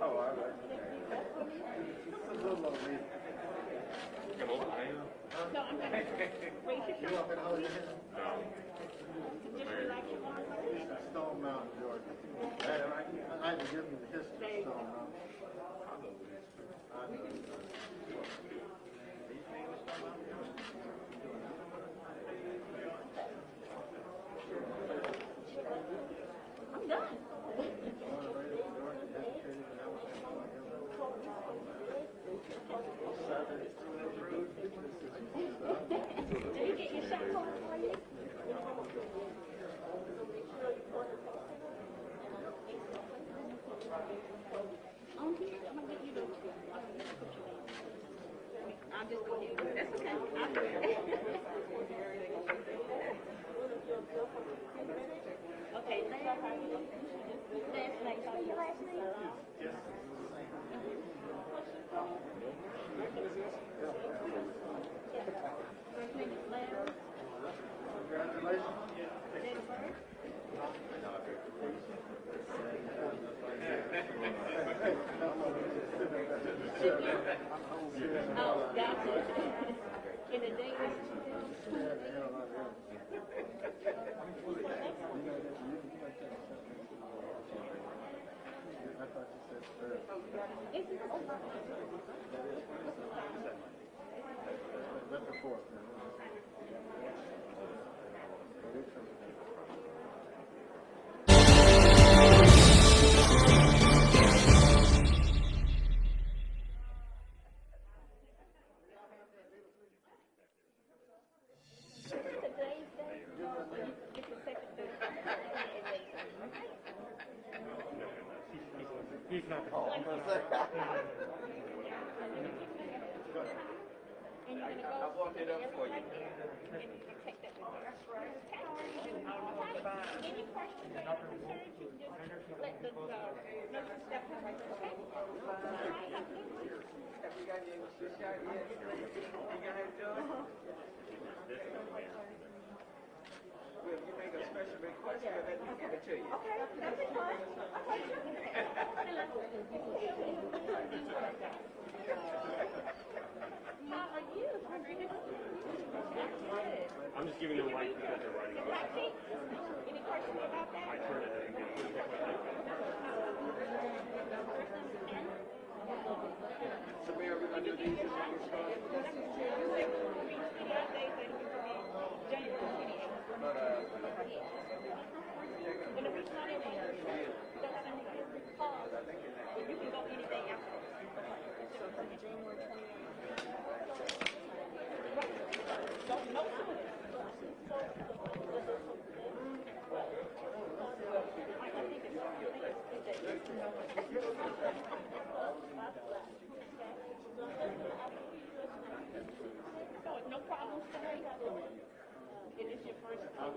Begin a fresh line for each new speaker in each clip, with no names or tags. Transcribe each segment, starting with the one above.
Oh, all right. Just a little low, maybe.
No, I'm not. Raise your
You want me to hold your hand?
Just relax your arms.
Stone Mountain, Georgia. I had to give you the history of Stone Mountain. I know.
I'm done. Did you get your shot card for you? On here, I'm gonna get you the. I'll just go ahead. That's okay. I'll do it. Okay, last name. Your last name?
Yes.
First name is Larry.
Congratulations.
Date of birth? Oh, gotcha. In the day
I thought you said third. That's the fourth.
He's not the hall.
And you're gonna go.
I walked it up for you.
And take that with you. Any questions or concerns, you can just let the nurses step in right there, okay?
Have you got your shot yet? You got it done? Well, if you make a special request, we'll let me give it to you.
Okay, that'll be fine. How are you?
I'm just giving them light because they're writing.
Any questions about that?
I turn it and
So, Mayor, we're going to do these as we get started. But,
you can go anything after. Don't know. No problem today. It is your first time.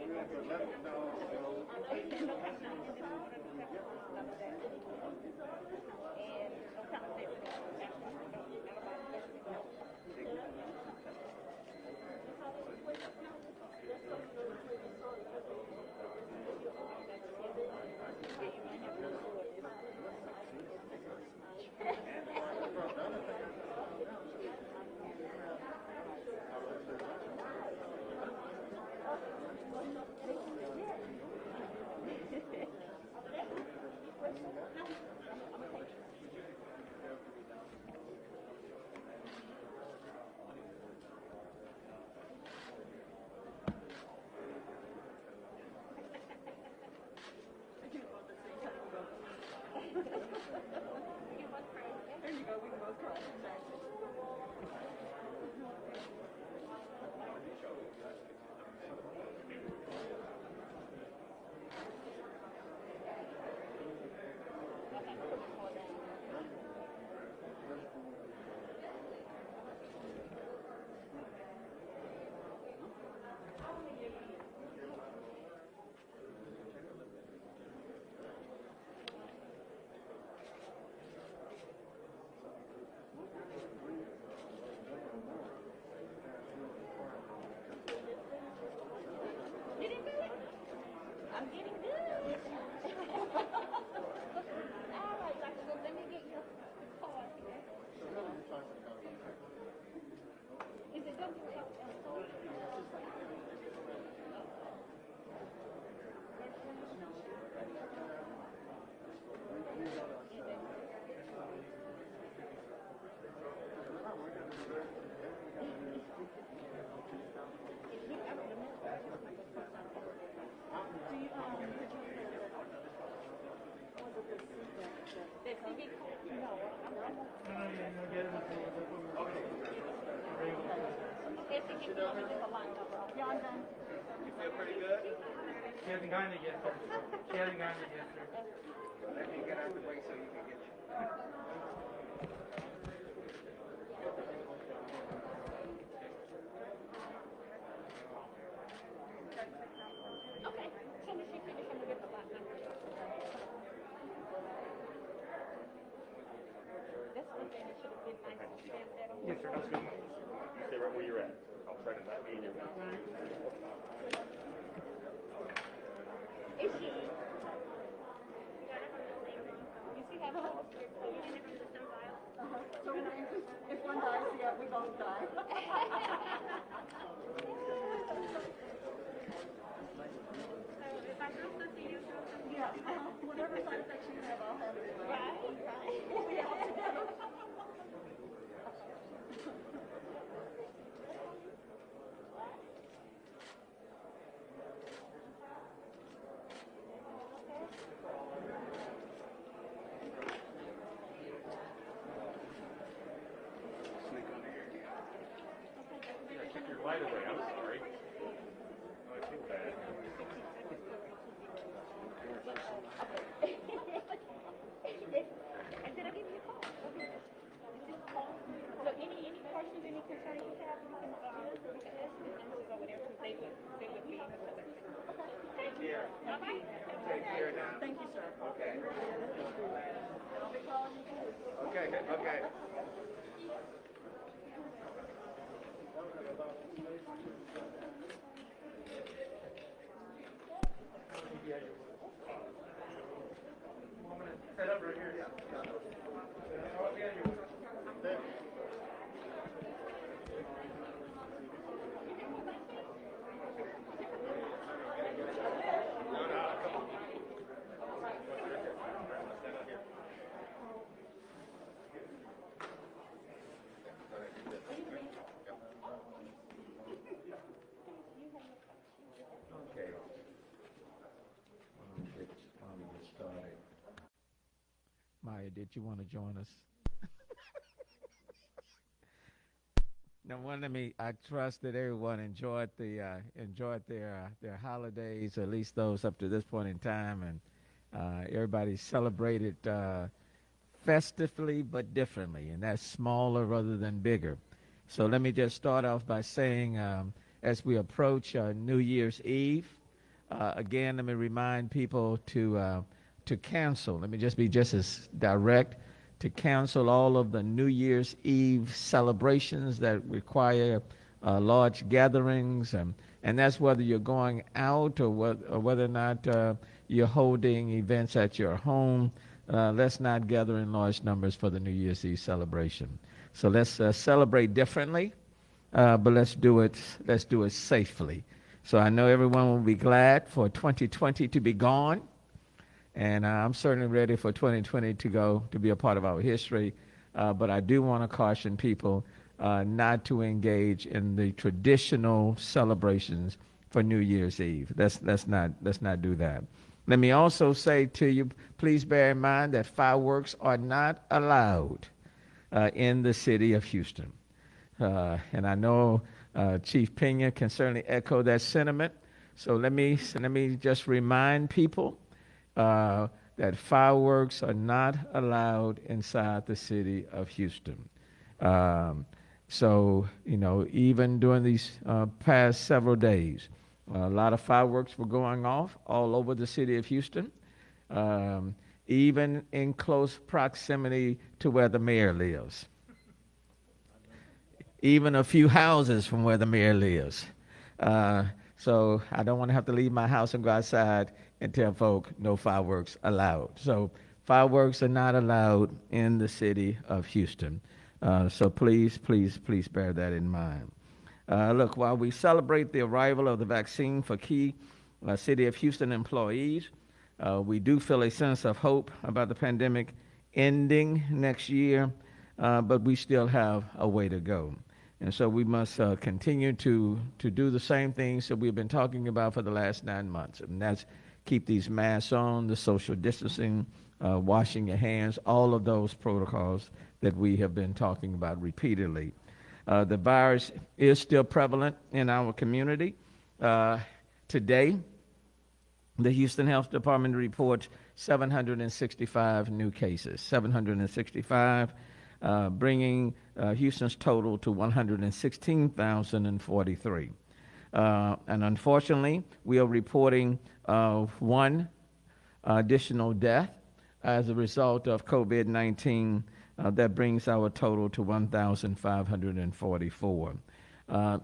You feel pretty good?
She hasn't gotten it yet, sir. She hasn't gotten it yet, sir.
Let me get out the way so you can get you.
Okay, as soon as she finishes, I'm gonna get the lot number. That's one thing that should have been nice to stand that on.
Yes, sir. That's good. You stay right where you're at. I'll try to not be in your way.
Is she? You see how close you're cleaning it from the sun vial?
So if one dies, yeah, we both die.
If I do something, you do something.
Yeah, whatever side effects you have, I'll have it.
Right, right.
We'll be out together.
Keep your light away. I'm sorry. Oh, I feel bad.
And then I'll give you a call. Okay. Just call. So any questions, any concerns you have, you can ask them, and we'll go over there because they would be in the selection.
Take care.
All right.
Take care now.
Thank you, sir.
Okay.
I'll be calling you too.
Okay, okay.
Set up right here.
Okay.
Maya, did you want to join us? Now, I trust that everyone enjoyed their holidays, at least those up to this point in time, and everybody celebrated festively but differently, and that's smaller rather than bigger. So let me just start off by saying, as we approach New Year's Eve, again, let me remind people to cancel. Let me just be just as direct, to cancel all of the New Year's Eve celebrations that require large gatherings, and that's whether you're going out or whether or not you're holding events at your home. Let's not gather in large numbers for the New Year's Eve celebration. So let's celebrate differently, but let's do it safely. So I know everyone will be glad for 2020 to be gone. And I'm certainly ready for 2020 to be a part of our history. But I do want to caution people not to engage in the traditional celebrations for New Year's Eve. Let's not do that. Let me also say to you, please bear in mind that fireworks are not allowed in the city of Houston. And I know Chief Pena can certainly echo that sentiment. So let me just remind people that fireworks are not allowed inside the city of Houston. So, even during these past several days, a lot of fireworks were going off all over the city of Houston, even in close proximity to where the mayor lives. Even a few houses from where the mayor lives. So I don't want to have to leave my house and go outside and tell folk no fireworks allowed. So fireworks are not allowed in the city of Houston. So please bear that in mind. Look, while we celebrate the arrival of the vaccine for key city of Houston employees, we do feel a sense of hope about the pandemic ending next year, but we still have a way to go. And so we must continue to do the same things that we've been talking about for the last 9 months, and that's keep these masks on, the social distancing, washing your hands, all of those protocols that we have been talking about repeatedly. The virus is still prevalent in our community. Today, the Houston Health Department reports 765 new cases, 765, bringing Houston's total to 116,043. And unfortunately, we are reporting one additional death as a result of COVID-19. That brings our total to 1,544.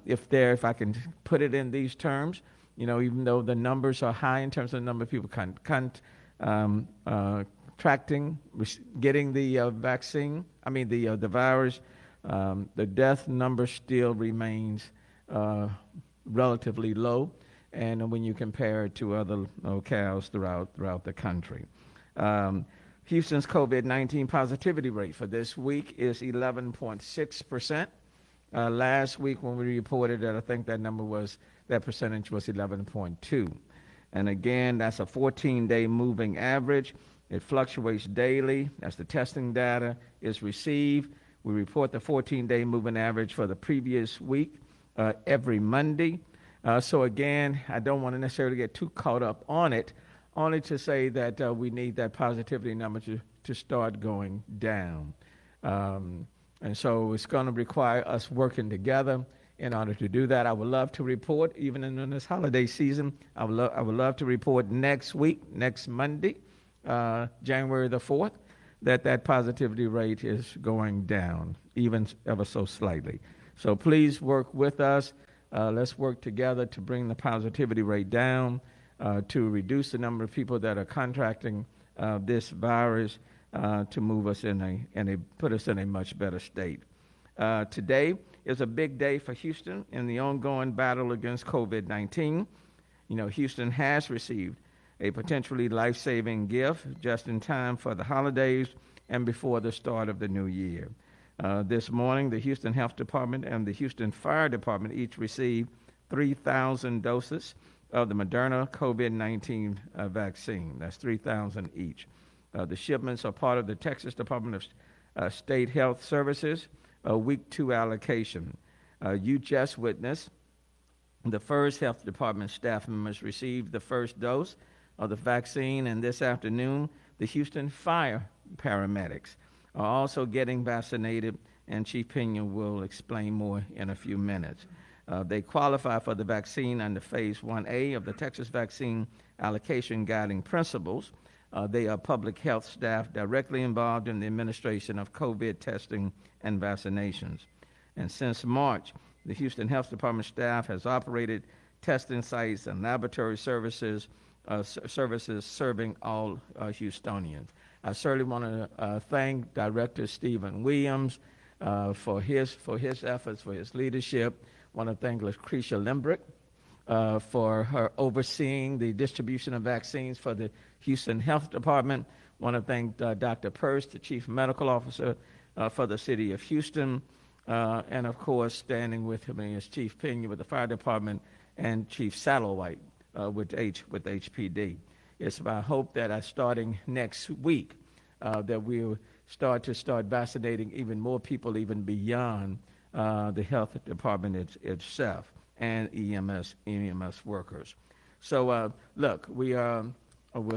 If I can put it in these terms, even though the numbers are high in terms of the number of people contracting, getting the vaccine, the virus, the death number still remains relatively low, and when you compare it to other locales throughout the country. Houston's COVID-19 positivity rate for this week is 11.6%. Last week when we reported it, I think that percentage was 11.2. And again, that's a 14-day moving average. It fluctuates daily as the testing data is received. We report the 14-day moving average for the previous week every Monday. So again, I don't want to necessarily get too caught up on it, only to say that we need that positivity number to start going down. And so it's going to require us working together in order to do that. I would love to report, even in this holiday season, I would love to report next week, next Monday, January the 4th, that positivity rate is going down, even ever so slightly. So please work with us. Let's work together to bring the positivity rate down, to reduce the number of people that are contracting this virus, to move us put us in a much better state. Today is a big day for Houston in the ongoing battle against COVID-19. Houston has received a potentially life-saving gift just in time for the holidays and before the start of the new year. This morning, the Houston Health Department and the Houston Fire Department each received 3,000 doses of the Moderna COVID-19 vaccine. That's 3,000 each. The shipments are part of the Texas Department of State Health Services Week 2 allocation. You just witnessed the first Health Department staff members received the first dose of the vaccine, and this afternoon, the Houston Fire paramedics are also getting vaccinated, and Chief Pena will explain more in a few minutes. They qualify for the vaccine under Phase 1A of the Texas Vaccine Allocation Guiding Principles. They are public health staff directly involved in the administration of COVID testing and vaccinations. And since March, the Houston Health Department staff has operated testing sites and laboratory services serving all Houstonians. I certainly want to thank Director Stephen Williams for his efforts, for his leadership. I want to thank Lucretia Limbrick for her overseeing the distribution of vaccines for the Houston Health Department. I want to thank Dr. Purse, the Chief Medical Officer for the City of Houston, and of course, standing with me is Chief Pena with the Fire Department and Chief Satterwhite with HPD. It's my hope that starting next week, that we'll start vaccinating even more people, even beyond the health department itself and EMS workers. So look, we're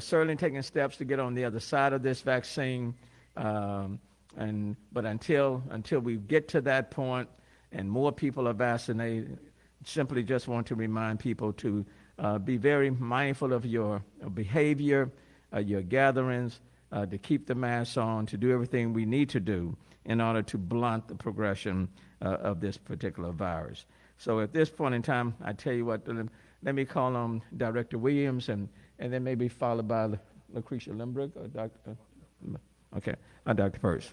certainly taking steps to get on the other side of this vaccine, but until we get to that point and more people are vaccinated, simply just want to remind people to be very mindful of your behavior, your gatherings, to keep the mask on, to do everything we need to do in order to blunt the progression of this particular virus. So at this point in time, I tell you what, let me call on Director Williams and then maybe followed by Lucretia Limbrick or Dr. Okay, Dr. Purse.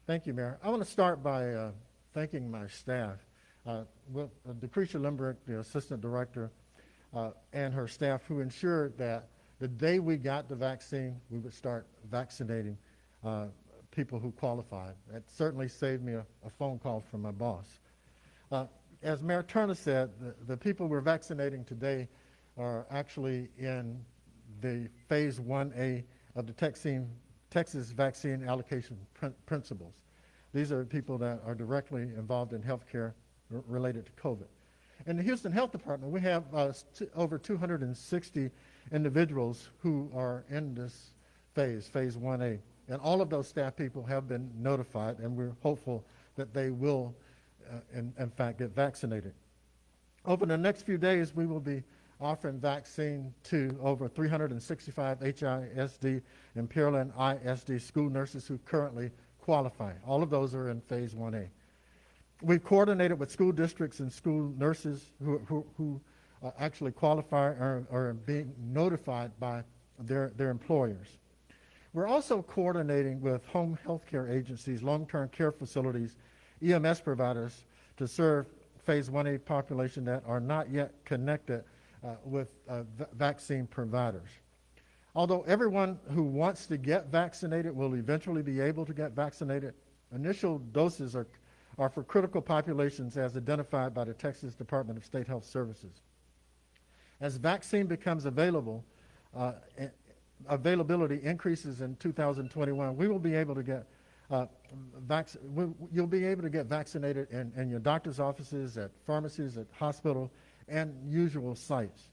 Thank you, Mayor. I want to start by thanking my staff. Lucretia Limbrick, the Assistant Director, and her staff who ensured that the day we got the vaccine, we would start vaccinating people who qualified. That certainly saved me a phone call from my boss. As Mayor Turner said, the people we're vaccinating today are actually in the phase 1A of the Texas vaccine allocation principles. These are people that are directly involved in healthcare related to COVID. In the Houston Health Department, we have over 260 individuals who are in this phase 1A. And all of those staff people have been notified, and we're hopeful that they will, in fact, get vaccinated. Over the next few days, we will be offering vaccine to over 365 HISD and Pearland ISD school nurses who currently qualify. All of those are in phase 1A. We've coordinated with school districts and school nurses who actually qualify or are being notified by their employers. We're also coordinating with home health care agencies, long-term care facilities, EMS providers to serve phase 1A population that are not yet connected with vaccine providers. Although everyone who wants to get vaccinated will eventually be able to get vaccinated, initial doses are for critical populations as identified by the Texas Department of State Health Services. As vaccine becomes available, availability increases in 2021, we will be able to get you'll be able to get vaccinated in your doctor's offices, at pharmacies, at hospitals, and usual sites.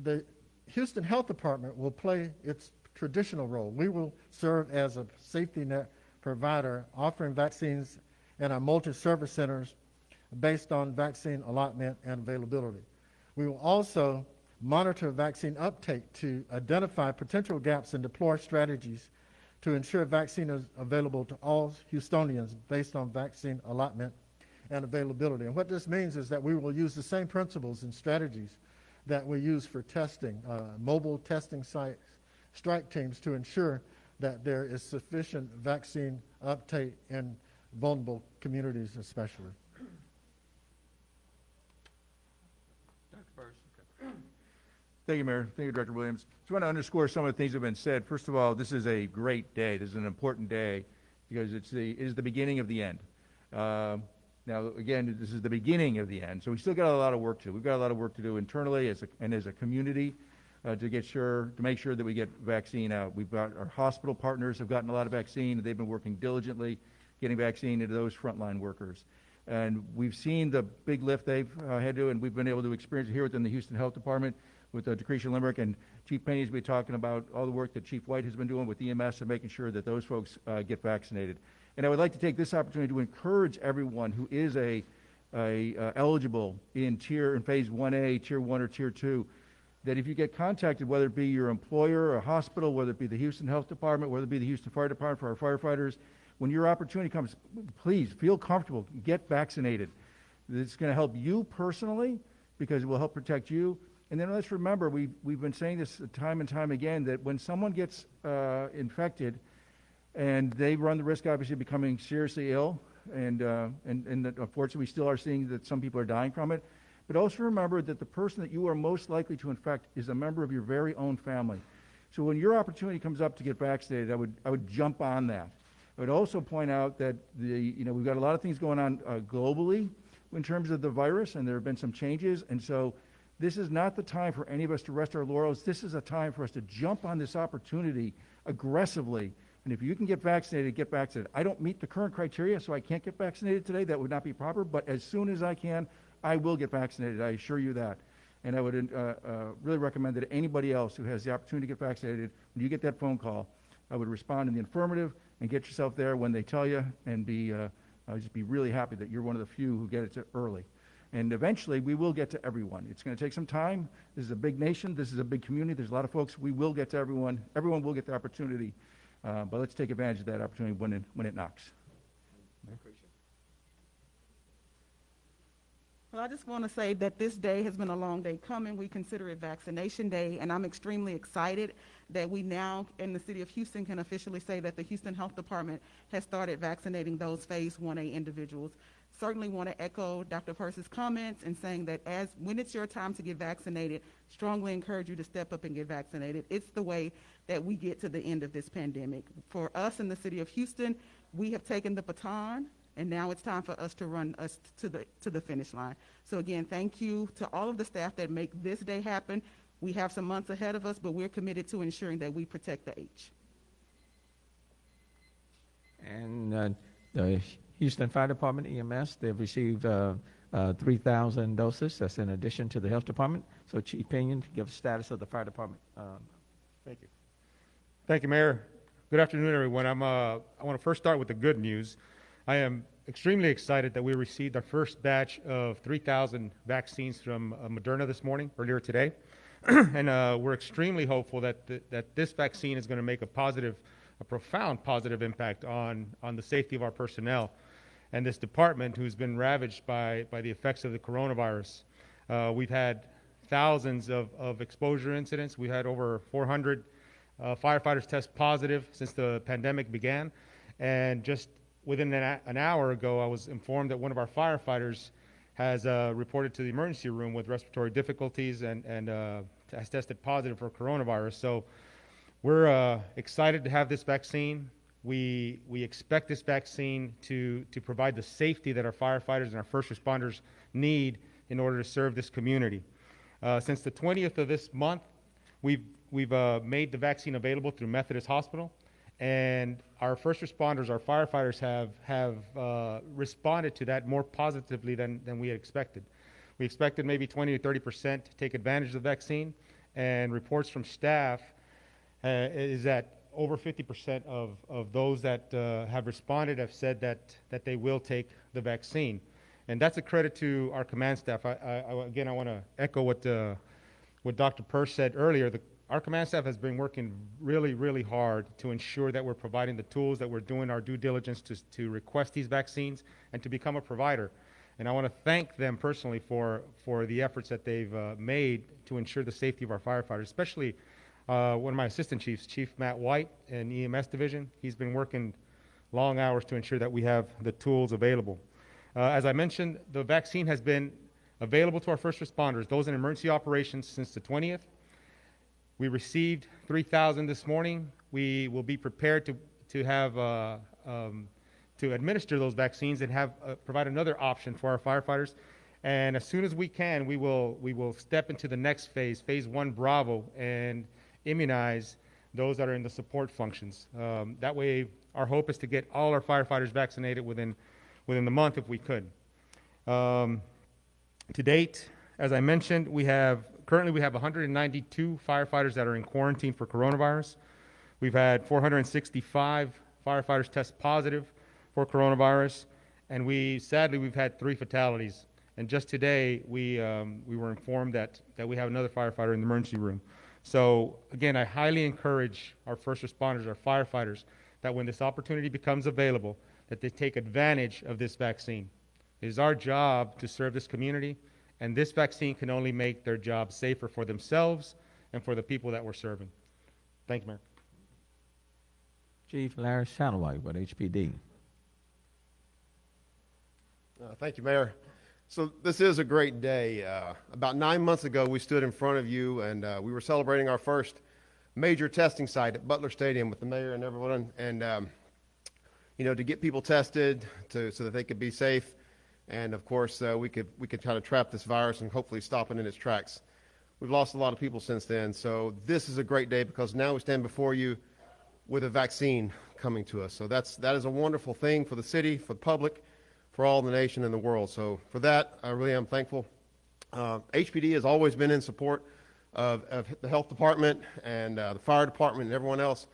The Houston Health Department will play its traditional role. We will serve as a safety net provider, offering vaccines in our multi-service centers based on vaccine allotment and availability. We will also monitor vaccine uptake to identify potential gaps and deploy strategies to ensure vaccine is available to all Houstonians based on vaccine allotment and availability. And what this means is that we will use the same principles and strategies that we use for testing, mobile testing sites, strike teams, to ensure that there is sufficient vaccine uptake in vulnerable communities especially.
Dr. Burris,
Thank you, Mayor. Thank you, Director Williams. Just want to underscore some of the things that have been said. First of all, this is a great day. This is an important day because it is the beginning of the end. Now, again, this is the beginning of the end, so we still got a lot of work to do. We've got a lot of work to do internally as a community to make sure that we get vaccine out. We've got our hospital partners have gotten a lot of vaccine. They've been working diligently getting vaccine into those frontline workers. And we've seen the big lift they've had to, and we've been able to experience it here within the Houston Health Department with Decretia Limerick, and Chief Penny's been talking about all the work that Chief White has been doing with EMS and making sure that those folks get vaccinated. And I would like to take this opportunity to encourage everyone who is eligible in phase 1A, tier 1 or tier 2, that if you get contacted, whether it be your employer or a hospital, whether it be the Houston Health Department, whether it be the Houston Fire Department for our firefighters, when your opportunity comes, please feel comfortable, get vaccinated. It's going to help you personally because it will help protect you. And then let's remember, we've been saying this time and time again, that when someone gets infected and they run the risk, obviously, of becoming seriously ill, and that unfortunately we still are seeing that some people are dying from it, but also remember that the person that you are most likely to infect is a member of your very own family. So when your opportunity comes up to get vaccinated, I would jump on that. I would also point out that we've got a lot of things going on globally in terms of the virus, and there have been some changes, and so this is not the time for any of us to rest our laurels. This is a time for us to jump on this opportunity aggressively. And if you can get vaccinated, get vaccinated. I don't meet the current criteria, so I can't get vaccinated today. That would not be proper. But as soon as I can, I will get vaccinated. I assure you that. And I would really recommend that anybody else who has the opportunity to get vaccinated, when you get that phone call, I would respond in the affirmative and get yourself there when they tell you, and just be really happy that you're one of the few who get it early. And eventually, we will get to everyone. It's going to take some time. This is a big nation. This is a big community. There's a lot of folks. We will get to everyone. Everyone will get the opportunity. But let's take advantage of that opportunity when it knocks.
Well, I just want to say that this day has been a long day coming. We consider it Vaccination Day, and I'm extremely excited that we now in the city of Houston can officially say that the Houston Health Department has started vaccinating those phase 1A individuals. Certainly want to echo Dr. Purse's comments and saying that when it's your time to get vaccinated, strongly encourage you to step up and get vaccinated. It's the way that we get to the end of this pandemic. For us in the city of Houston, we have taken the baton and now it's time for us to run us to the finish line. So again, thank you to all of the staff that make this day happen. We have some months ahead of us, but we're committed to ensuring that we protect the H.
And the Houston Fire Department, EMS, they've received 3,000 doses. That's in addition to the Health Department. So Chief Pinion, give status of the Fire Department.
Thank you. Thank you, Mayor. Good afternoon, everyone. I want to first start with the good news. I am extremely excited that we received our first batch of 3,000 vaccines from Moderna this morning, earlier today. And we're extremely hopeful that that this vaccine is going to make a profound positive impact on the safety of our personnel and this department who's been ravaged by the effects of the coronavirus. We've had thousands of exposure incidents. We had over 400 firefighters test positive since the pandemic began. And just within an hour ago, I was informed that one of our firefighters has reported to the emergency room with respiratory difficulties and has tested positive for coronavirus. So we're excited to have this vaccine. We expect this vaccine to provide the safety that our firefighters and our first responders need in order to serve this community. Since the 20th of this month, we've made the vaccine available through Methodist Hospital, and our first responders, our firefighters have responded to that more positively than we had expected. We expected maybe 20 to 30% to take advantage of the vaccine, and reports from staff is that over 50% of those that have responded have said that they will take the vaccine. And that's a credit to our command staff. Again, I want to echo what Dr. Purse said earlier. Our command staff has been working really, really hard to ensure that we're providing the tools, that we're doing our due diligence to request these vaccines and to become a provider. And I want to thank them personally for the efforts that they've made to ensure the safety of our firefighters, especially one of my assistant chiefs, Chief Matt White in EMS division. He's been working long hours to ensure that we have the tools available. As I mentioned, the vaccine has been available to our first responders, those in emergency operations, since the 20th. We received 3,000 this morning. We will be prepared to have to administer those vaccines and have provide another option for our firefighters. And as soon as we can, we will step into the next phase, phase 1 Bravo, and immunize those that are in the support functions. That way, our hope is to get all our firefighters vaccinated within the month if we could. To date, as I mentioned, currently we have 192 firefighters that are in quarantine for coronavirus. We've had 465 firefighters test positive for coronavirus, and sadly we've had 3 fatalities. And just today we were informed that we have another firefighter in the emergency room. So again, I highly encourage our first responders, our firefighters, that when this opportunity becomes available, that they take advantage of this vaccine. It is our job to serve this community, and this vaccine can only make their job safer for themselves and for the people that we're serving. Thank you, Mayor.
Chief Larry Satterwhite with HPD.
Thank you, Mayor. So this is a great day. About 9 months ago, we stood in front of you, and we were celebrating our first major testing site at Butler Stadium with the mayor and everyone, and to get people tested so that they could be safe, and of course we could kind of trap this virus and hopefully stop it in its tracks. We've lost a lot of people since then, so this is a great day because now we stand before you with a vaccine coming to us. So that is a wonderful thing for the city, for the public, for all the nation and the world. So for that, I really am thankful. HPD has always been in support of the health department and the fire department and everyone else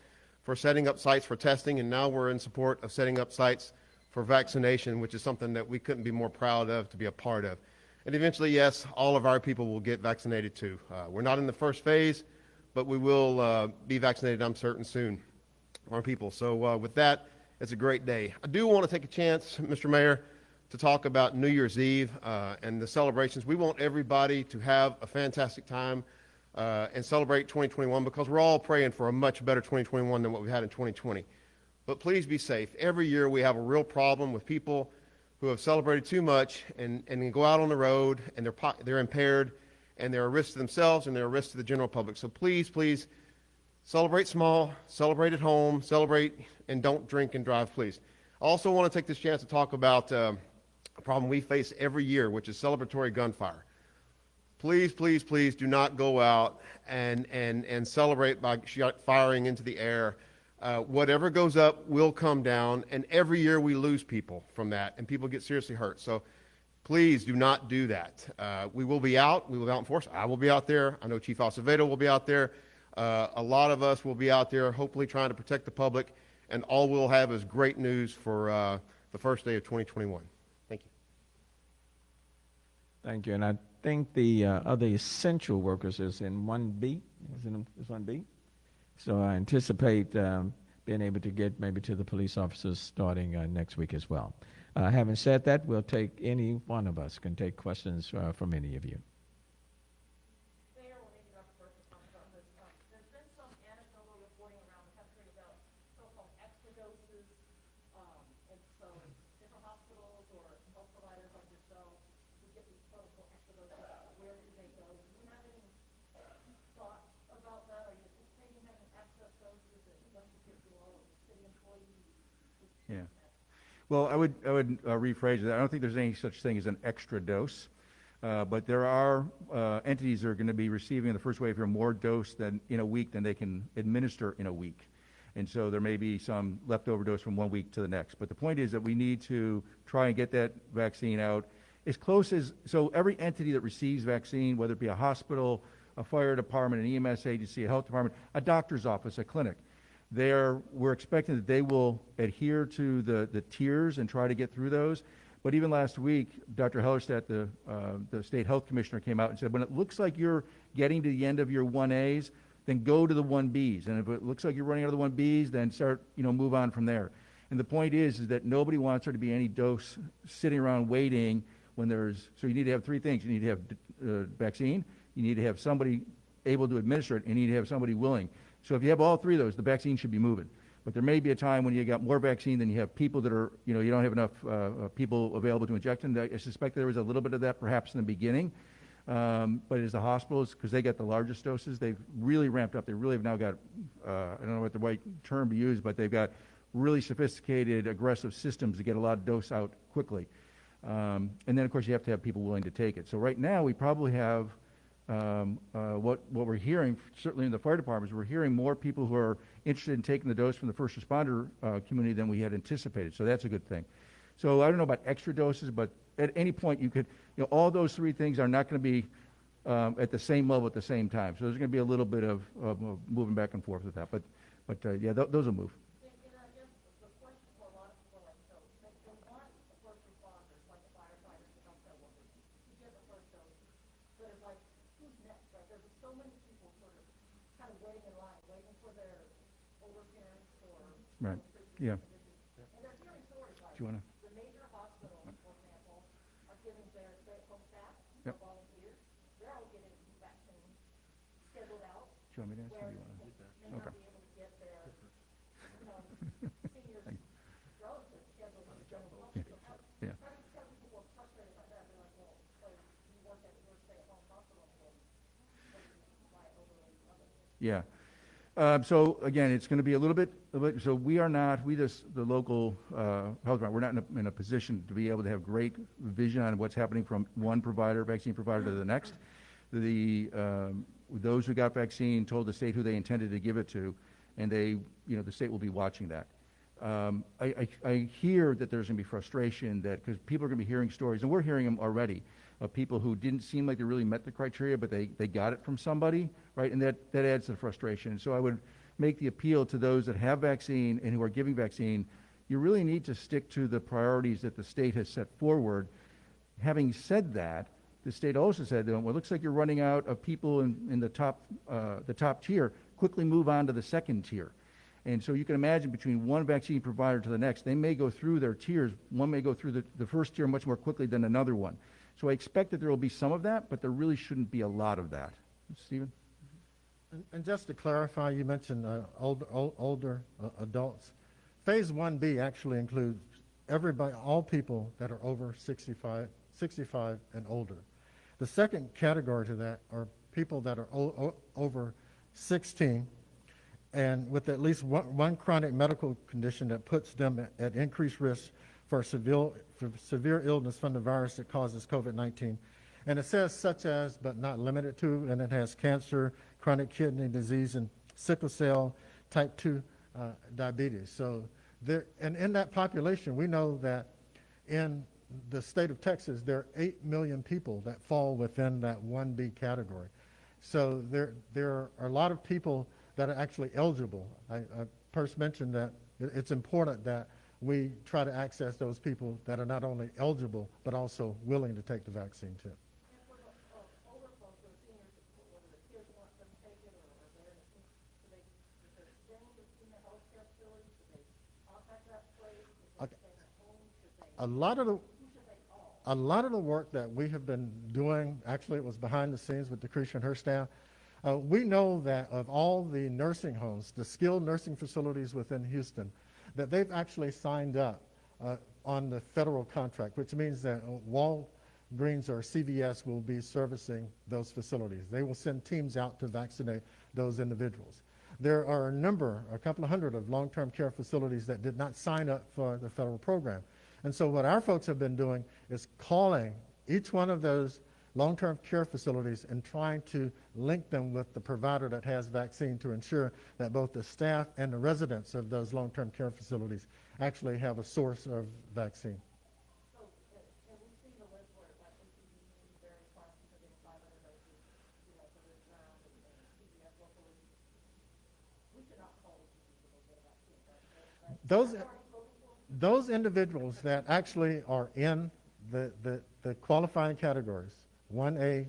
for setting up sites for testing, and now we're in support of setting up sites for vaccination, which is something that we couldn't be more proud of to be a part of. And eventually, yes, all of our people will get vaccinated too. We're not in the first phase, but we will be vaccinated, I'm certain, soon, our people. So with that, it's a great day. I do want to take a chance, Mr. Mayor, to talk about New Year's Eve and the celebrations. We want everybody to have a fantastic time and celebrate 2021 because we're all praying for a much better 2021 than what we had in 2020. But please be safe. Every year we have a real problem with people who have celebrated too much and go out on the road and they're impaired and they're a risk to themselves and they're a risk to the general public. So please celebrate small, celebrate at home, celebrate and don't drink and drive, please. I also want to take this chance to talk about a problem we face every year, which is celebratory gunfire. Please, please, please do not go out and celebrate by firing into the air. Whatever goes up will come down, and every year we lose people from that, and people get seriously hurt. So please do not do that. We will be out. We will be out in force. I will be out there. I know Chief Acevedo will be out there. A lot of us will be out there, hopefully trying to protect the public, and all we'll have is great news for the first day of 2021. Thank you.
Thank you. And I think the other essential workers is in 1B. Is 1B? So I anticipate being able to get maybe to the police officers starting next week as well. Having said that, we'll take any one of us can take questions from any of you.
Mayor, we'll maybe not first to talk about this. There's been some anecdotal reporting around the country about so-called extra doses, and so different hospitals or health providers like yourself who get these protocol extra doses. Where do they go? Do you have any thought about that? Are you anticipating having excess doses that once you get through all of the city employees?
Yeah. Well, I would rephrase that. I don't think there's any such thing as an extra dose, but there are entities that are going to be receiving in the first wave here more dose than in a week than they can administer in a week. And so there may be some leftover dose from 1 week to the next. But the point is that we need to try and get that vaccine out as close as, so every entity that receives vaccine, whether it be a hospital, a fire department, an EMS agency, a health department, a doctor's office, a clinic, we're expecting that they will adhere to the tiers and try to get through those. But even last week, Dr. Hellerstedt, the state health commissioner, came out and said, when it looks like you're getting to the end of your 1As, then go to the 1Bs. And if it looks like you're running out of the 1Bs, then start, move on from there. And the point is that nobody wants there to be any dose sitting around waiting when so you need to have three things. You need to have vaccine, you need to have somebody able to administer it, and you need to have somebody willing. So if you have all three of those, the vaccine should be moving. But there may be a time when you got more vaccine than you have people that are, you don't have enough people available to inject them. I suspect there was a little bit of that perhaps in the beginning. But as the hospitals, because they got the largest doses, they've really ramped up. They really have now got, I don't know what the right term to use, but they've got really sophisticated, aggressive systems to get a lot of dose out quickly. And then, of course, you have to have people willing to take it. So right now, we probably have what we're hearing, certainly in the fire departments, we're hearing more people who are interested in taking the dose from the first responder community than we had anticipated. So that's a good thing. So I don't know about extra doses, but at any point you could, all those three things are not going to be at the same level at the same time. So there's going to be a little bit of moving back and forth with that. But yeah, those will move.
And I guess the question for a lot of people like, so they want the first responders, like the firefighters, the healthcare workers, to get the first dose. But it's like, who's next, right? There's so many people sort of kind of waiting in line, waiting for their older parents or
Right. Yeah.
and they're hearing stories like
Do you want to?
the major hospitals, for example, are giving their stay-at-home staff,
Yep.
volunteers, they're all getting vaccines scheduled out.
Do you want me to answer?
Where
Or do you want
people
to?
may not
Okay.
be able to get their seniors relatives scheduled in the general hospital.
Yeah.
How do people are frustrated by that? They're like, well, so you work at your stay-at-home hospital, so what do you buy over others?
Yeah. So again, it's going to be a little bit. So we are not. The local health department. We're not in a position to be able to have great vision on what's happening from one vaccine provider to the next. Those who got vaccine told the state who they intended to give it to, and the state will be watching that. I hear that there's going to be frustration because people are going to be hearing stories, and we're hearing them already, of people who didn't seem like they really met the criteria, but they got it from somebody, right? And that adds to the frustration. So I would make the appeal to those that have vaccine and who are giving vaccine, you really need to stick to the priorities that the state has set forward. Having said that, the state also said, well, it looks like you're running out of people in the top tier. Quickly move on to the second tier. And so you can imagine between one vaccine provider to the next, they may go through their tiers. One may go through the first tier much more quickly than another one. So I expect that there will be some of that, but there really shouldn't be a lot of that. Stephen?
And just to clarify, you mentioned older adults. Phase 1B actually includes everybody, all people that are over 65 and older. The second category to that are people that are over 16 and with at least one chronic medical condition that puts them at increased risk for severe illness from the virus that causes COVID-19. And it says such as, but not limited to, and it has cancer, chronic kidney disease, and sickle cell, type 2 diabetes. So there, and in that population, we know that in the state of Texas, there are 8 million people that fall within that 1B category. So there are a lot of people that are actually eligible. I first mentioned that it's important that we try to access those people that are not only eligible, but also willing to take the vaccine too.
And for the older folks or seniors, whether the kids want them to take it or they're in a, do they stay in the healthcare facility? Should they contact that place? Should they stay at home? Should they,
A lot of the
who should they call?
A lot of the work that we have been doing, actually it was behind the scenes with Decretia and her staff. We know that of all the nursing homes, the skilled nursing facilities within Houston, that they've actually signed up on the federal contract, which means that Walgreens or CVS will be servicing those facilities. They will send teams out to vaccinate those individuals. There are a couple of hundred of long-term care facilities that did not sign up for the federal program. And so what our folks have been doing is calling each one of those long-term care facilities and trying to link them with the provider that has vaccine to ensure that both the staff and the residents of those long-term care facilities actually have a source of vaccine.
So, and we've seen the list where like ACDC, various pharmacies are getting 500 doses, for this round, and CVS locally. We should not call ACDC to get a vaccine, right?
Those individuals that actually are in the qualifying categories, 1A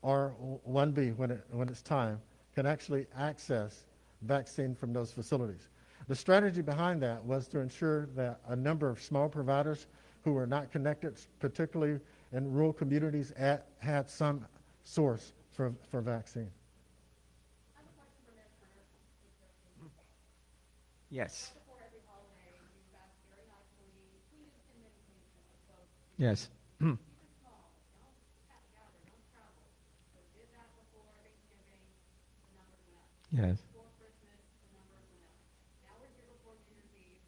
or 1B when it's time, can actually access vaccine from those facilities. The strategy behind that was to ensure that a number of small providers who were not connected, particularly in rural communities, had some source for vaccine.
I have a question for Mayor Turner.
Yes.
Before every holiday, you fast very nicely, tweet and medication, so
Yes.
keep it small, don't gather, don't travel. So we did that before Thanksgiving, the numbers went up.
Yes.
Before Christmas, the numbers went up. Now we're here before New Year's Eve,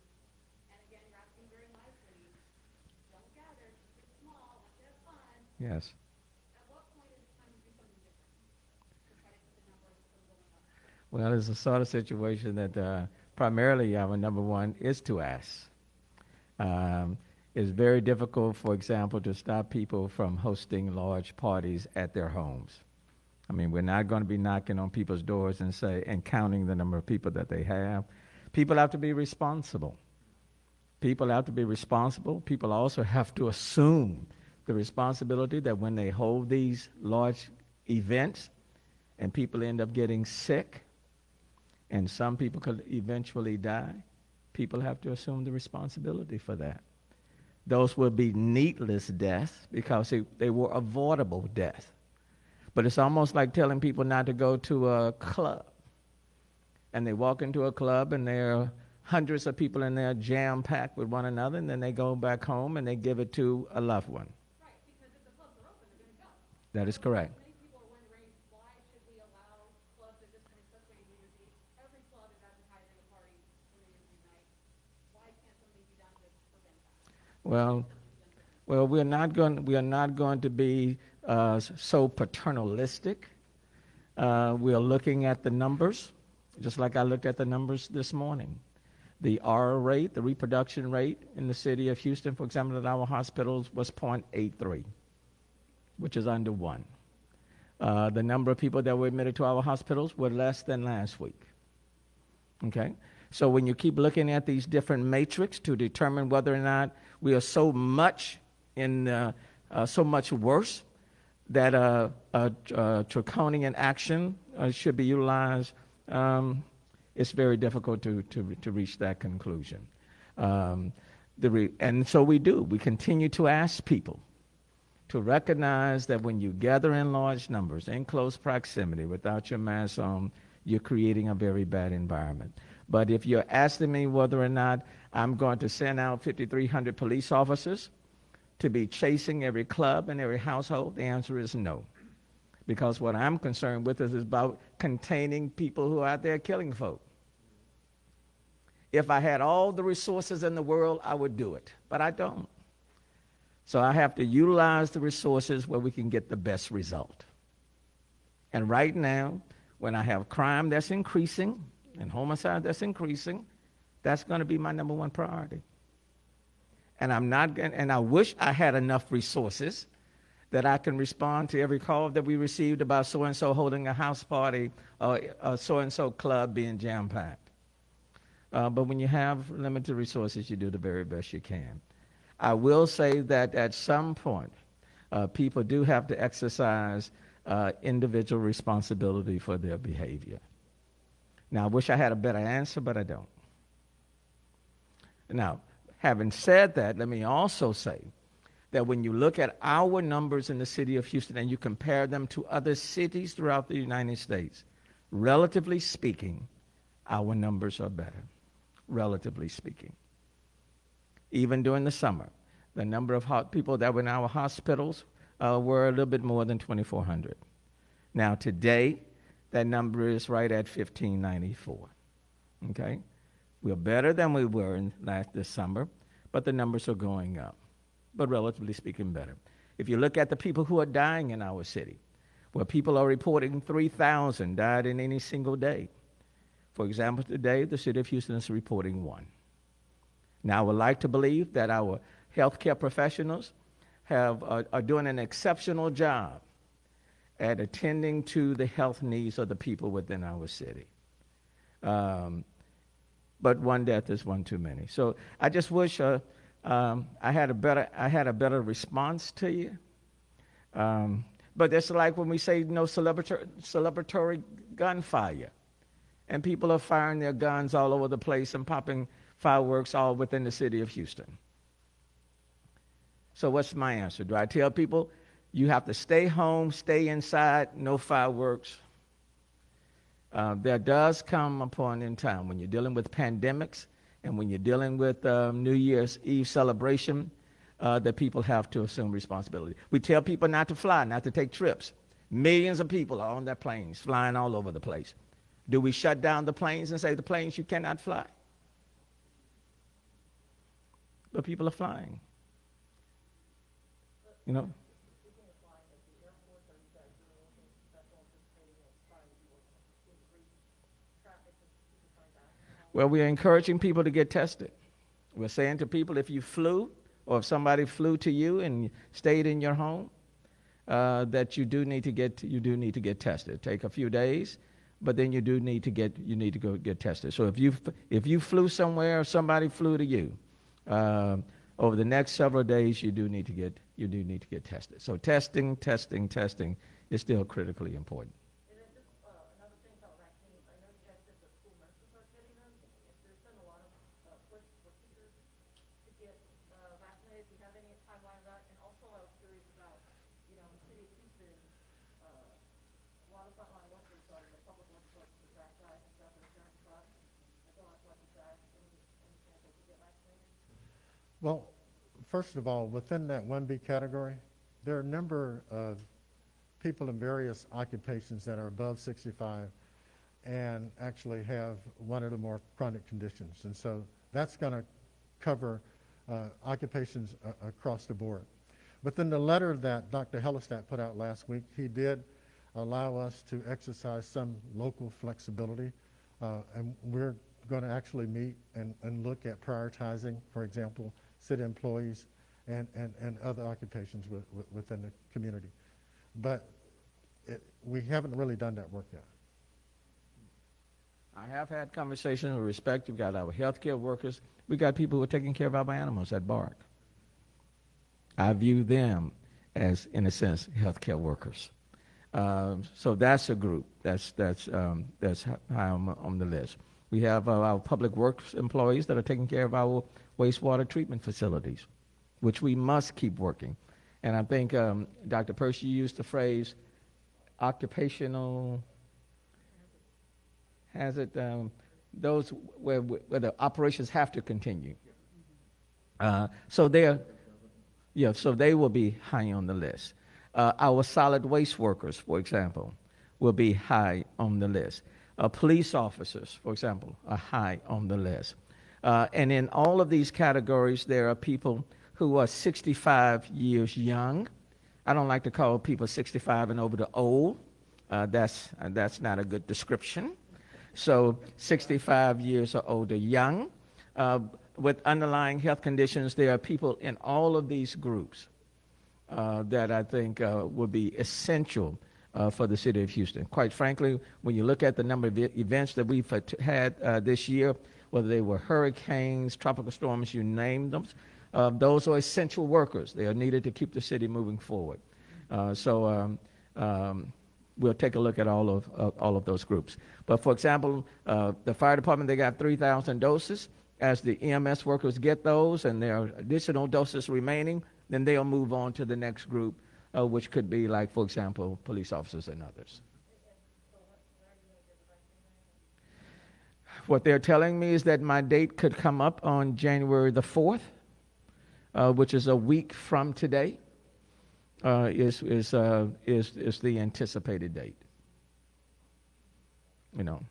and again, you're asking very nicely, don't gather, keep it small, let's have fun.
Yes.
At what point is it time to do something different? To try to keep the numbers from going up?
Well, it's a sort of situation that primarily our number one is to ask. It's very difficult, for example, to stop people from hosting large parties at their homes. I mean, we're not going to be knocking on people's doors and counting the number of people that they have. People have to be responsible. People have to be responsible. People also have to assume the responsibility that when they hold these large events and people end up getting sick and some people could eventually die, people have to assume the responsibility for that. Those will be needless deaths because they were avoidable deaths. But it's almost like telling people not to go to a club. And they walk into a club and there are hundreds of people in there jam-packed with one another, and then they go back home and they give it to a loved one.
Right, because if the clubs are open, they're gonna go.
That is correct.
Many people are wondering, why should we allow clubs at this point, especially New Year's Eve? Every club is advertising a party for New Year's Eve night. Why can't something be done to prevent that?
Well, we are not going to be so paternalistic. We are looking at the numbers, just like I looked at the numbers this morning. The R rate, the reproduction rate in the city of Houston, for example, at our hospitals was 0.83, which is under 1. The number of people that were admitted to our hospitals were less than last week. Okay? So when you keep looking at these different matrix to determine whether or not we are so much worse that draconian action should be utilized, it's very difficult to reach that conclusion. And so we do. We continue to ask people to recognize that when you gather in large numbers, in close proximity, without your mask on, you're creating a very bad environment. But if you're asking me whether or not I'm going to send out 5,300 police officers to be chasing every club and every household, the answer is no. Because what I'm concerned with is about containing people who are out there killing folk. If I had all the resources in the world, I would do it, but I don't. So I have to utilize the resources where we can get the best result. And right now, when I have crime that's increasing and homicide that's increasing, that's going to be my number one priority. And I wish I had enough resources that I can respond to every call that we received about so-and-so holding a house party or so-and-so club being jam-packed. But when you have limited resources, you do the very best you can. I will say that at some point, people do have to exercise individual responsibility for their behavior. Now, I wish I had a better answer, but I don't. Now, having said that, let me also say that when you look at our numbers in the city of Houston and you compare them to other cities throughout the United States, relatively speaking, our numbers are better, relatively speaking. Even during the summer, the number of people that were in our hospitals were a little bit more than 2,400. Now, today, that number is right at 1,594. Okay? We're better than we were this summer, but the numbers are going up. But relatively speaking, better. If you look at the people who are dying in our city, where people are reporting 3,000 died in any single day. For example, today, the city of Houston is reporting 1. Now, I would like to believe that our healthcare professionals are doing an exceptional job at attending to the health needs of the people within our city. But one death is one too many. So I just wish I had a better response to you. But it's like when we say no celebratory gunfire, and people are firing their guns all over the place and popping fireworks all within the city of Houston. So what's my answer? Do I tell people you have to stay home, stay inside, no fireworks? There does come a point in time when you're dealing with pandemics and when you're dealing with New Year's Eve celebration that people have to assume responsibility. We tell people not to fly, not to take trips. Millions of people are on their planes, flying all over the place. Do we shut down the planes and say the planes you cannot fly? But people are flying. You know? Well, we are encouraging people to get tested. We're saying to people, if you flew or if somebody flew to you and stayed in your home, that you do need to get tested. Take a few days, but then you need to go get tested. So if you flew somewhere or somebody flew to you, over the next several days you do need to get tested. So testing is still critically important.
And then just another thing about vaccines, I know you guys said the school nurses are getting them. If there's been a lot of push for teachers to get vaccinated, do you have any timeline on that? And also I was curious about, in the city of Houston, a lot of frontline workers are in the public works places, that guys and stuff, insurance trucks, as well as like that, any chance they could get vaccinated?
Well, first of all, within that 1B category, there are a number of people in various occupations that are above 65 and actually have one or the more chronic conditions. And so that's going to cover occupations across the board. Within the letter that Dr. Hellestat put out last week, he did allow us to exercise some local flexibility. And we're going to actually meet and look at prioritizing, for example, city employees and other occupations within the community. But we haven't really done that work yet.
I have had conversations with respect. We've got our healthcare workers. We got people who are taking care of our animals that bark. I view them as, in a sense, healthcare workers. So that's a group that's high on the list. We have our public works employees that are taking care of our wastewater treatment facilities, which we must keep working. And I think Dr. Percy used the phrase occupational hazard, those where the operations have to continue. So they will be high on the list. Our solid waste workers, for example, will be high on the list. Police officers, for example, are high on the list. And in all of these categories, there are people who are 65 years young. I don't like to call people 65 and over the old. That's not a good description. So 65 years or older, young. With underlying health conditions, there are people in all of these groups that I think would be essential for the city of Houston. Quite frankly, when you look at the number of events that we've had this year, whether they were hurricanes, tropical storms, you name them, those are essential workers. They are needed to keep the city moving forward. We'll take a look at all of those groups. But for example, the fire department, they got 3,000 doses. As the EMS workers get those and there are additional doses remaining, then they'll move on to the next group, which could be like, for example, police officers and others. What they're telling me is that my date could come up on January the 4th, which is a week from today, is the anticipated date. You know.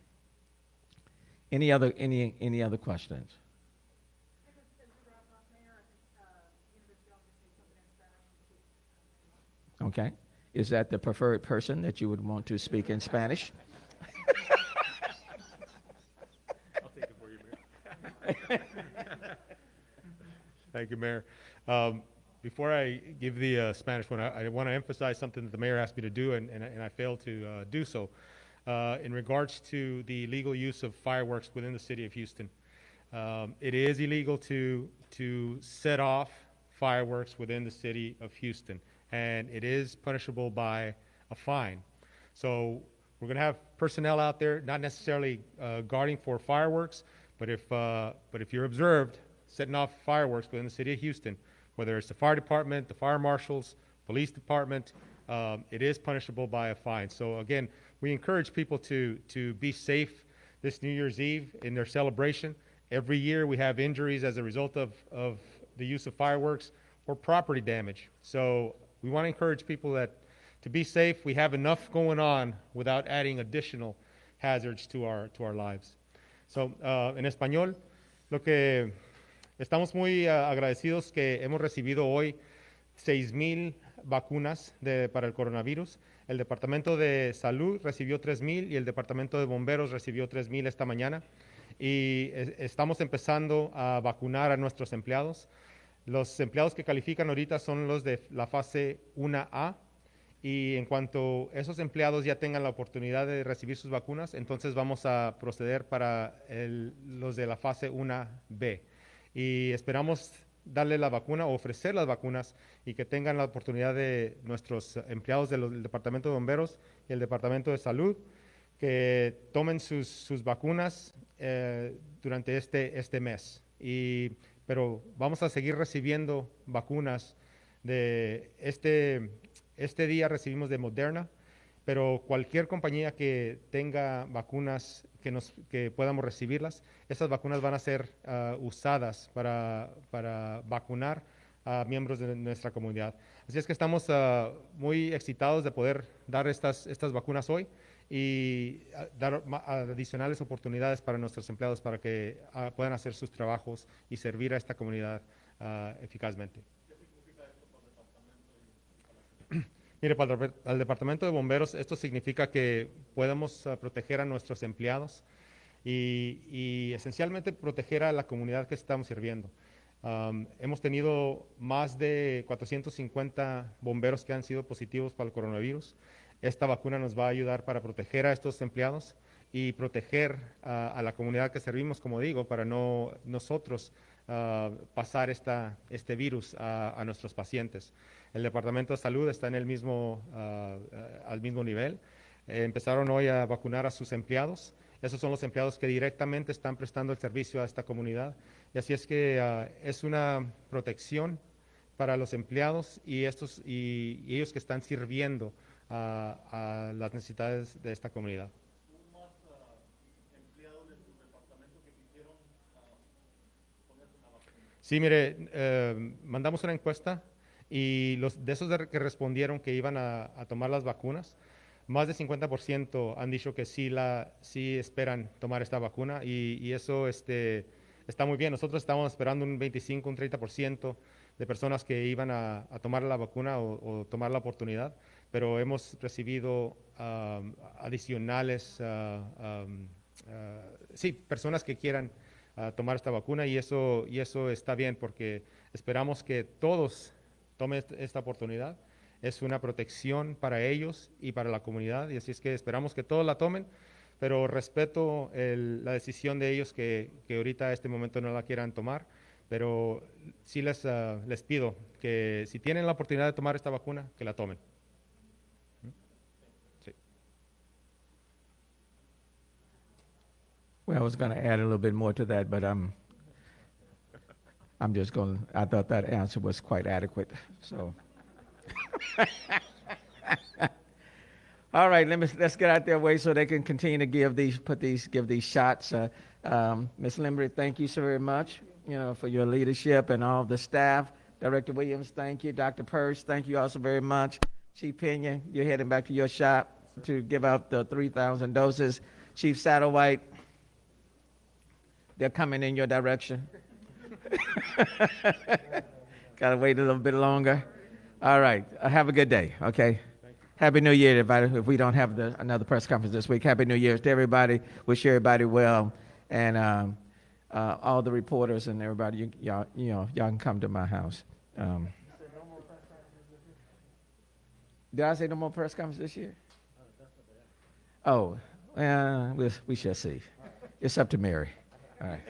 Any other questions? Okay. Is that the preferred person that you would want to speak in Spanish?
I'll take it for you, Mayor. Thank you, Mayor. Before I give the Spanish one, I want to emphasize something that the mayor asked me to do, and I failed to do so. In regards to the legal use of fireworks within the city of Houston, it is illegal to set off fireworks within the city of Houston, and it is punishable by a fine. So we're going to have personnel out there, not necessarily guarding for fireworks, but if you're observed setting off fireworks within the city of Houston, whether it's the fire department, the fire marshals, police department, it is punishable by a fine. So again, we encourage people to be safe this New Year's Eve in their celebration. Every year we have injuries as a result of the use of fireworks or property damage. So we want to encourage people to be safe. We have enough going on without adding additional hazards to our lives. So, en español, lo que estamos muy agradecidos que hemos recibido hoy 6,000 vacunas para el coronavirus. El Departamento de Salud recibió 3,000 y el Departamento de Bomberos recibió 3,000 esta mañana. Y estamos empezando a vacunar a nuestros empleados. Los empleados que califican ahorita son los de la fase 1A. Y en cuanto esos empleados ya tengan la oportunidad de recibir sus vacunas, entonces vamos a proceder para los de la fase 1B. Y esperamos darle la vacuna o ofrecer las vacunas y que tengan la oportunidad de nuestros empleados del Departamento de Bomberos y el Departamento de Salud que tomen sus vacunas durante este mes. Pero vamos a seguir recibiendo vacunas. Este día recibimos de Moderna, pero cualquier compañía que tenga vacunas que podamos recibirlas, esas vacunas van a ser usadas para vacunar a miembros de nuestra comunidad. Así es que estamos muy excitados de poder dar estas vacunas hoy y dar adicionales oportunidades para nuestros empleados para que puedan hacer sus trabajos y servir a esta comunidad eficazmente. Mire, para el Departamento de Bomberos esto significa que podemos proteger a nuestros empleados y esencialmente proteger a la comunidad que estamos sirviendo. Hemos tenido más de 450 bomberos que han sido positivos para el coronavirus. Esta vacuna nos va a ayudar para proteger a estos empleados y proteger a la comunidad que servimos, como digo, para no nosotros pasar este virus a nuestros pacientes. El Departamento de Salud está en al mismo nivel. Empezaron hoy a vacunar a sus empleados. Esos son los empleados que directamente están prestando el servicio a esta comunidad. Y así es que es una protección para los empleados y ellos que están sirviendo a las necesidades de esta comunidad. Sí, mire, mandamos una encuesta y de esos que respondieron que iban a tomar las vacunas, más del 50% han dicho que sí esperan tomar esta vacuna y eso está muy bien. Nosotros estábamos esperando un 25, un 30% de personas que iban a tomar la vacuna o tomar la oportunidad, pero hemos recibido adicionales, sí, personas que quieran tomar esta vacuna y eso está bien porque esperamos que todos tomen esta oportunidad. Es una protección para ellos y para la comunidad y así es que esperamos que todos la tomen, pero respeto la decisión de ellos que ahorita a este momento no la quieran tomar, pero sí les pido que si tienen la oportunidad de tomar esta vacuna, que la tomen. Sí.
Well, I was going to add a little bit more to that, but I'm just going. I thought that answer was quite adequate. So, all right, let's get out their way so they can continue to give these shots. Ms. Limbrick, thank you so very much. For your leadership and all the staff. Director Williams, thank you. Dr. Purse, thank you also very much. Chief Pena, you're heading back to your shop to give out the 3,000 doses. Chief Satterwhite, they're coming in your direction. Got to wait a little bit longer. All right. Have a good day, okay? Happy New Year, everybody. If we don't have another press conference this week, Happy New Year to everybody. Wish everybody well. And all the reporters and everybody, y'all can come to my house. Did I say no more press conference this year? Oh, we shall see. It's up to Mary. All right.